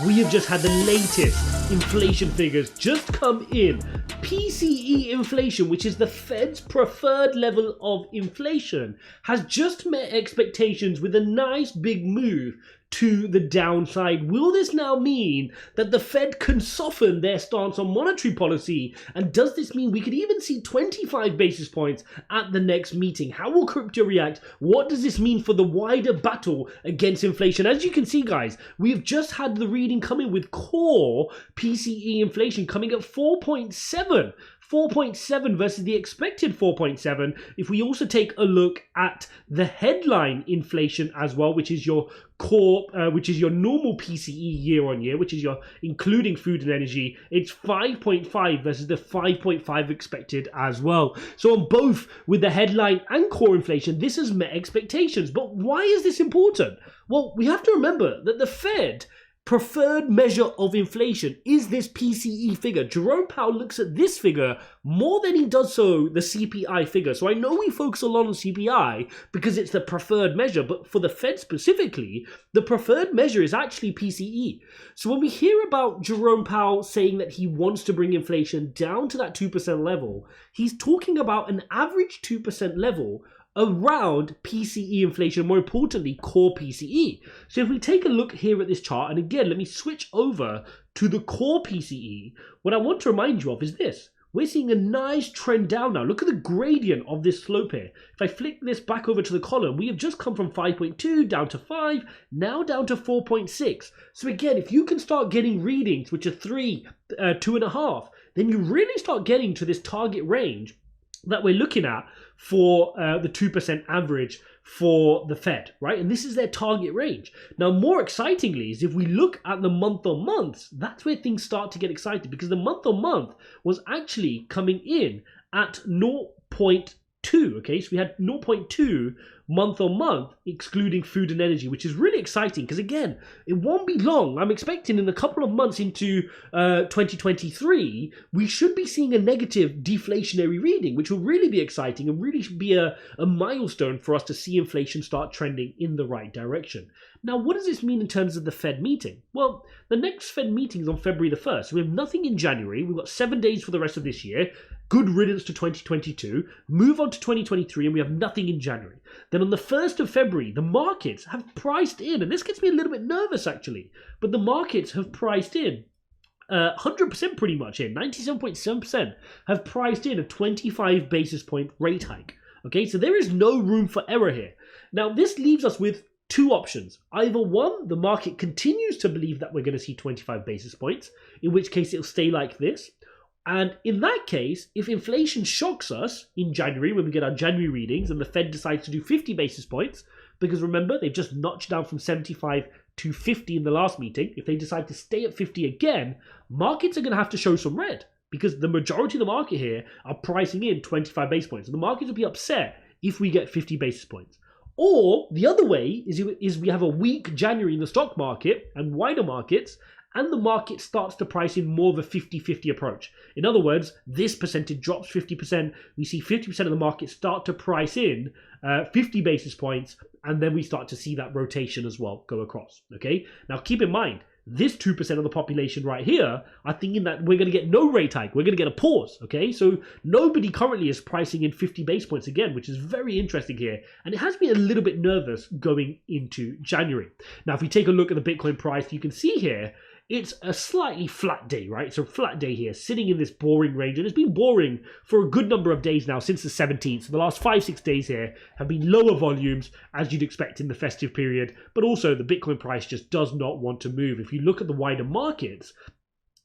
We have just had the latest inflation figures just come in. PCE inflation, which is the Fed's preferred level of inflation, has just met expectations with a nice big move to the downside. Will this now mean that the Fed can soften their stance on monetary policy? And does this mean we could even see 25 basis points at the next meeting? How will crypto react? What does this mean for the wider battle against inflation? As you can see, guys, we've just had the reading coming with core PCE inflation coming at 4.7. 4.7 versus the expected 4.7. If we also take a look at the headline inflation as well, which is your core, which is your normal PCE year on year, which is your including food and energy, it's 5.5 versus the 5.5 expected as well. So on both with the headline and core inflation, this has met expectations. But why is this important? Well, we have to remember that the Fed preferred measure of inflation is this PCE figure. Jerome Powell looks at this figure more than he does so the CPI figure. So I know we focus a lot on CPI because it's the preferred measure, but for the Fed specifically, the preferred measure is actually PCE. So when we hear about Jerome Powell saying that he wants to bring inflation down to that 2% level, he's talking about an average 2% level around PCE inflation, more importantly, core PCE. So if we take a look here at this chart, and again, let me switch over to the core PCE, what I want to remind you of is this. We're seeing a nice trend down now. Look at the gradient of this slope here. If I flick this back over to the column, we have just come from 5.2 down to 5, now down to 4.6. So again, if you can start getting readings, which are 3, 2.5, then you really start getting to this target range that we're looking at for the 2% average for the Fed, right? And this is their target range. Now, more excitingly is if we look at the month on month, that's where things start to get excited, because the month on month was actually coming in at 0.2, okay? So we had 0.2 month on month, excluding food and energy, which is really exciting because, again, it won't be long. I'm expecting in a couple of months into 2023, we should be seeing a negative deflationary reading, which will really be exciting and really be a milestone for us to see inflation start trending in the right direction. Now, what does this mean in terms of the Fed meeting? Well, the next Fed meeting is on February the 1st. So we have nothing in January. We've got 7 days for the rest of this year. Good riddance to 2022. Move on to 2023, and we have nothing in January. Then on the 1st of February, the markets have priced in, and this gets me a little bit nervous actually, but the markets have priced in 100% pretty much here, 97.7% have priced in a 25 basis point rate hike. Okay, so there is no room for error here. Now, this leaves us with two options. Either one, the market continues to believe that we're going to see 25 basis points, in which case it'll stay like this. And in that case, if inflation shocks us in January, when we get our January readings, and the Fed decides to do 50 basis points, because remember, they've just notched down from 75 to 50 in the last meeting. If they decide to stay at 50 again, markets are going to have to show some red, because the majority of the market here are pricing in 25 basis points. And the markets will be upset if we get 50 basis points. Or the other way is we have a weak January in the stock market and wider markets, and the market starts to price in more of a 50-50 approach. In other words, this percentage drops 50%. We see 50% of the market start to price in 50 basis points, and then we start to see that rotation as well go across. Okay. Now, keep in mind, this 2% of the population right here are thinking that we're going to get no rate hike. We're going to get a pause, okay? So nobody currently is pricing in 50 base points again, which is very interesting here. And it has me a little bit nervous going into January. Now, if we take a look at the Bitcoin price, you can see here, it's a slightly flat day, right? So flat day here, sitting in this boring range. And it's been boring for a good number of days now, since the 17th. So the last 5-6 days here have been lower volumes, as you'd expect in the festive period. But also the Bitcoin price just does not want to move. If you look at the wider markets,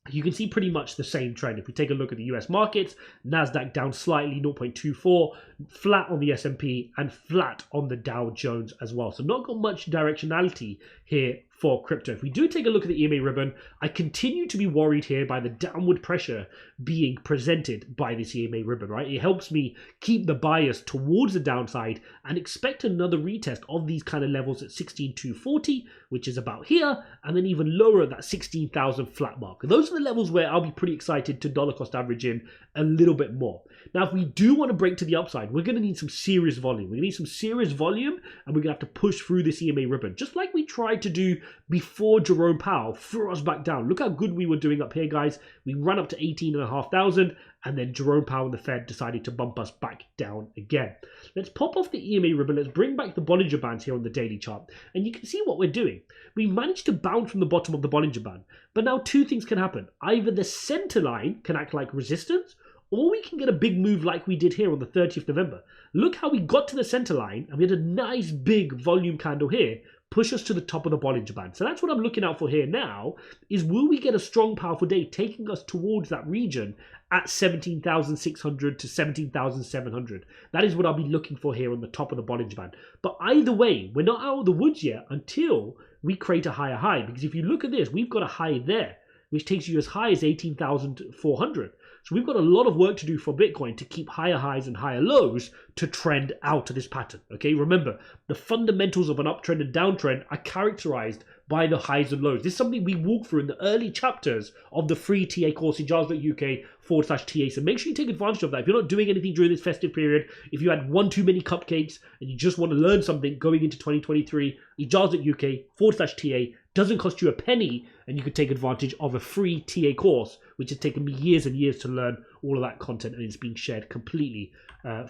you can see pretty much the same trend. If we take a look at the US markets, NASDAQ down slightly, 0.24, flat on the S&P, and flat on the Dow Jones as well. So not got much directionality here for crypto. If we do take a look at the EMA ribbon, I continue to be worried here by the downward pressure being presented by this EMA ribbon, right? It helps me keep the bias towards the downside and expect another retest of these kind of levels at 16,240, which is about here, and then even lower at that 16,000 flat mark. Those are the levels where I'll be pretty excited to dollar cost average in a little bit more. Now, if we do want to break to the upside, we're going to need some serious volume. We're going to need some serious volume, and we're going to have to push through this EMA ribbon, just like we tried to do before Jerome Powell threw us back down. Look how good we were doing up here, guys. We ran up to 18,500, and then Jerome Powell and the Fed decided to bump us back down again. Let's pop off the EMA ribbon. Let's bring back the Bollinger Bands here on the daily chart, and you can see what we're doing. We managed to bounce from the bottom of the Bollinger Band, but now two things can happen. Either the center line can act like resistance, or we can get a big move like we did here on the 30th of November. Look how we got to the center line, and we had a nice big volume candle here, push us to the top of the Bollinger Band. So that's what I'm looking out for here now, is will we get a strong, powerful day taking us towards that region at 17,600 to 17,700. That is what I'll be looking for here on the top of the Bollinger Band. But either way, we're not out of the woods yet until we create a higher high. Because if you look at this, we've got a high there, which takes you as high as 18,400. So we've got a lot of work to do for Bitcoin to keep higher highs and higher lows to trend out of this pattern. Okay, remember, the fundamentals of an uptrend and downtrend are characterized by the highs and lows. This is something we walk through in the early chapters of the free TA course, Ijaz.uk/TA. So make sure you take advantage of that. If you're not doing anything during this festive period, if you had one too many cupcakes and you just want to learn something going into 2023, Ijaz.uk/TA doesn't cost you a penny, and you can take advantage of a free TA course, which has taken me years and years to learn all of that content, and it's being shared completely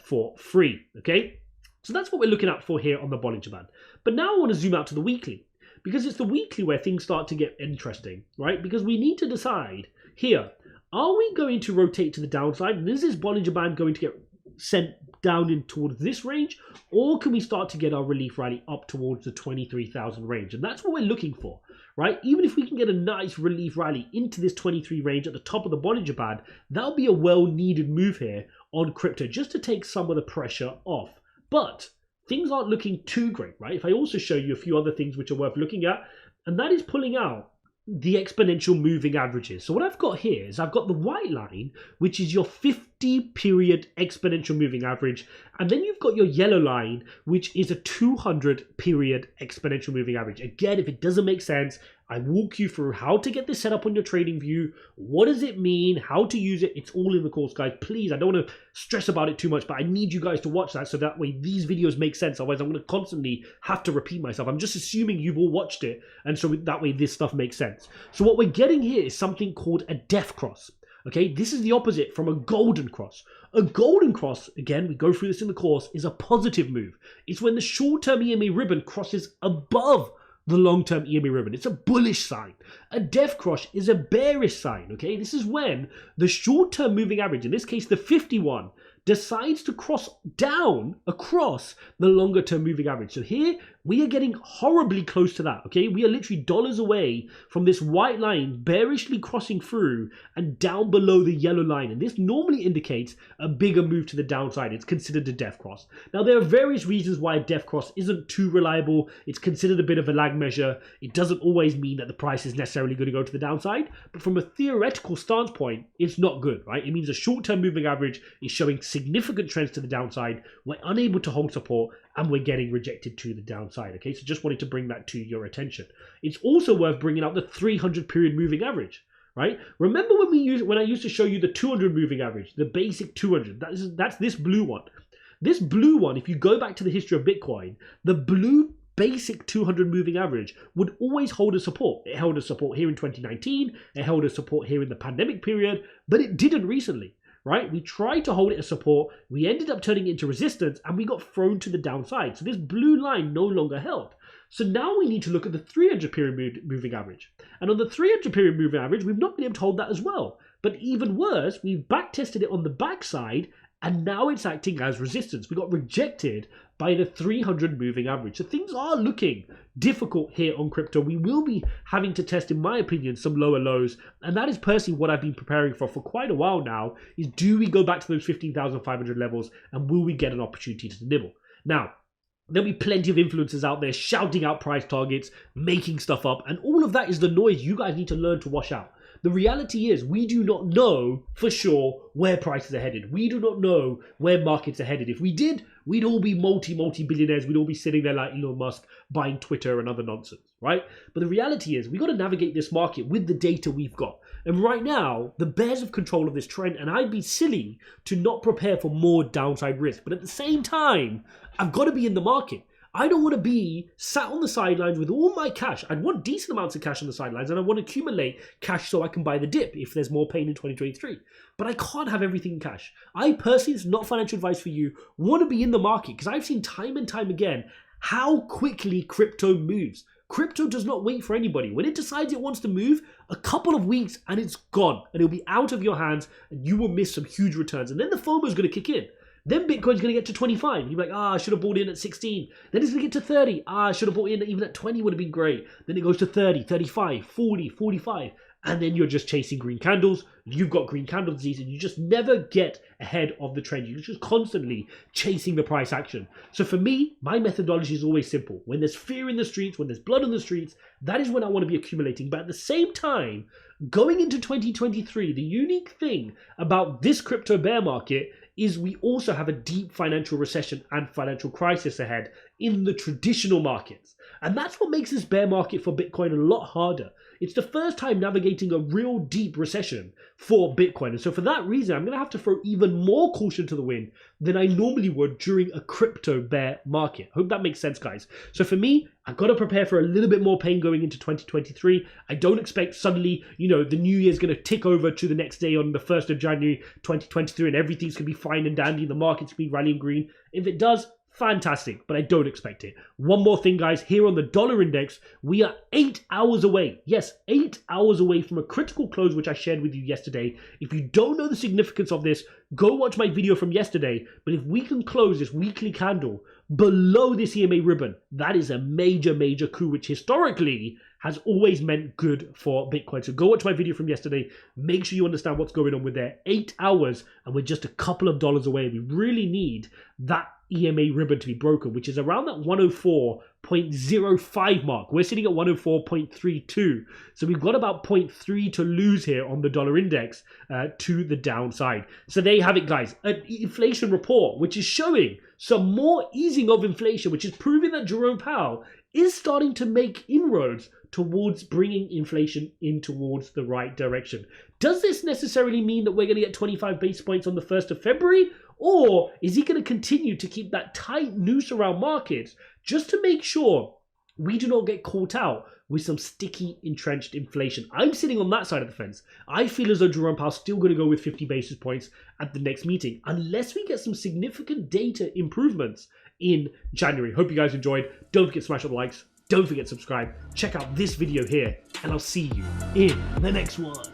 for free. Okay, so that's what we're looking at for here on the Bollinger Band. But now I want to zoom out to the weekly, because it's the weekly where things start to get interesting, right? Because we need to decide here, are we going to rotate to the downside, and is this Bollinger Band going to get sent down in towards this range, or can we start to get our relief rally up towards the 23,000 range? And that's what we're looking for, right? Even if we can get a nice relief rally into this 23 range at the top of the Bollinger Band, that'll be a well-needed move here on crypto, just to take some of the pressure off. But things aren't looking too great, right? If I also show you a few other things which are worth looking at, and that is pulling out the exponential moving averages. So what I've got here is I've got the white line, which is your 50-period exponential moving average, and then you've got your yellow line, which is a 200-period exponential moving average. Again, if it doesn't make sense, I walk you through how to get this set up on your trading view. What does it mean? How to use it? It's all in the course, guys. Please, I don't want to stress about it too much, but I need you guys to watch that so that way these videos make sense. Otherwise, I'm going to constantly have to repeat myself. I'm just assuming you've all watched it, and so that way this stuff makes sense. So what we're getting here is something called a death cross. Okay, this is the opposite from a golden cross. A golden cross, again, we go through this in the course, is a positive move. It's when the short-term EMA ribbon crosses above the long-term EMA ribbon. It's a bullish sign. A death cross is a bearish sign, okay? This is when the short-term moving average, in this case the 51, decides to cross down across the longer term moving average. So here we are getting horribly close to that, okay? We are literally dollars away from this white line bearishly crossing through and down below the yellow line. And this normally indicates a bigger move to the downside. It's considered a death cross. Now, there are various reasons why a death cross isn't too reliable. It's considered a bit of a lag measure. It doesn't always mean that the price is necessarily going to go to the downside. But from a theoretical stance point, it's not good, right? It means a short-term moving average is showing significant trends to the downside. We're unable to hold support, and we're getting rejected to the downside, okay? So just wanted to bring that to your attention. It's also worth bringing out the 300 period moving average, right? Remember when I used to show you the 200 moving average, the basic 200, that's this blue one. This blue one, if you go back to the history of Bitcoin, the blue basic 200 moving average would always hold a support. It held a support here in 2019, it held a support here in the pandemic period, but it didn't recently. Right? We tried to hold it as support, we ended up turning it into resistance, and we got thrown to the downside. So this blue line no longer held. So now we need to look at the 300 period moving average. And on the 300 period moving average, we've not been able to hold that as well. But even worse, we've back tested it on the backside, and now it's acting as resistance. We got rejected by the 300 moving average. So things are looking difficult here on crypto. We will be having to test, in my opinion, some lower lows. And that is personally what I've been preparing for quite a while now, is do we go back to those 15,500 levels, and will we get an opportunity to nibble? Now, there'll be plenty of influencers out there shouting out price targets, making stuff up, and all of that is the noise you guys need to learn to wash out. The reality is we do not know for sure where prices are headed. We do not know where markets are headed. If we did, we'd all be multi-billionaires. We'd all be sitting there like Elon Musk buying Twitter and other nonsense, right? But the reality is we got to navigate this market with the data we've got. And right now, the bears have control of this trend, and I'd be silly to not prepare for more downside risk. But at the same time, I've got to be in the market. I don't want to be sat on the sidelines with all my cash. I'd want decent amounts of cash on the sidelines, and I want to accumulate cash so I can buy the dip if there's more pain in 2023. But I can't have everything in cash. I personally, it's not financial advice for you, want to be in the market, because I've seen time and time again how quickly crypto moves. Crypto does not wait for anybody. When it decides it wants to move, a couple of weeks and it's gone, and it'll be out of your hands, and you will miss some huge returns. And then the FOMO is going to kick in. Then Bitcoin's going to get to 25. You'll be like, I should have bought in at 16. Then it's going to get to 30. I should have bought in even at 20 would have been great. Then it goes to 30, 35, 40, 45. And then you're just chasing green candles. You've got green candle disease, and you just never get ahead of the trend. You're just constantly chasing the price action. So for me, my methodology is always simple. When there's fear in the streets, when there's blood on the streets, that is when I want to be accumulating. But at the same time, going into 2023, the unique thing about this crypto bear market is we also have a deep financial recession and financial crisis ahead in the traditional markets. And that's what makes this bear market for Bitcoin a lot harder. It's the first time navigating a real deep recession for Bitcoin. And so for that reason, I'm going to have to throw even more caution to the wind than I normally would during a crypto bear market. Hope that makes sense, guys. So for me, I've got to prepare for a little bit more pain going into 2023. I don't expect suddenly, the new year's going to tick over to the next day on the 1st of January 2023 and everything's going to be fine and dandy. The market's going to be rallying green. If it does, fantastic, but I don't expect it. One more thing, guys, here on the dollar index, we are 8 hours away. Yes, 8 hours away from a critical close, which I shared with you yesterday. If you don't know the significance of this, go watch my video from yesterday. But if we can close this weekly candle below this EMA ribbon, that is a major, major coup, which historically has always meant good for Bitcoin. So go watch my video from yesterday. Make sure you understand what's going on with there. 8 hours, and we're just a couple of dollars away. We really need that EMA ribbon to be broken, which is around that 104.05 mark. We're sitting at 104.32. So we've got about 0.3 to lose here on the dollar index to the downside. So there you have it, guys. An inflation report, which is showing some more easing of inflation, which is proving that Jerome Powell is starting to make inroads towards bringing inflation in towards the right direction. Does this necessarily mean that we're going to get 25 basis points on the 1st of February? Or is he going to continue to keep that tight noose around markets just to make sure we do not get caught out with some sticky, entrenched inflation? I'm sitting on that side of the fence. I feel as though Jerome Powell's still going to go with 50 basis points at the next meeting, unless we get some significant data improvements in January. Hope you guys enjoyed. Don't forget to smash up the likes. Don't forget to subscribe. Check out this video here, and I'll see you in the next one.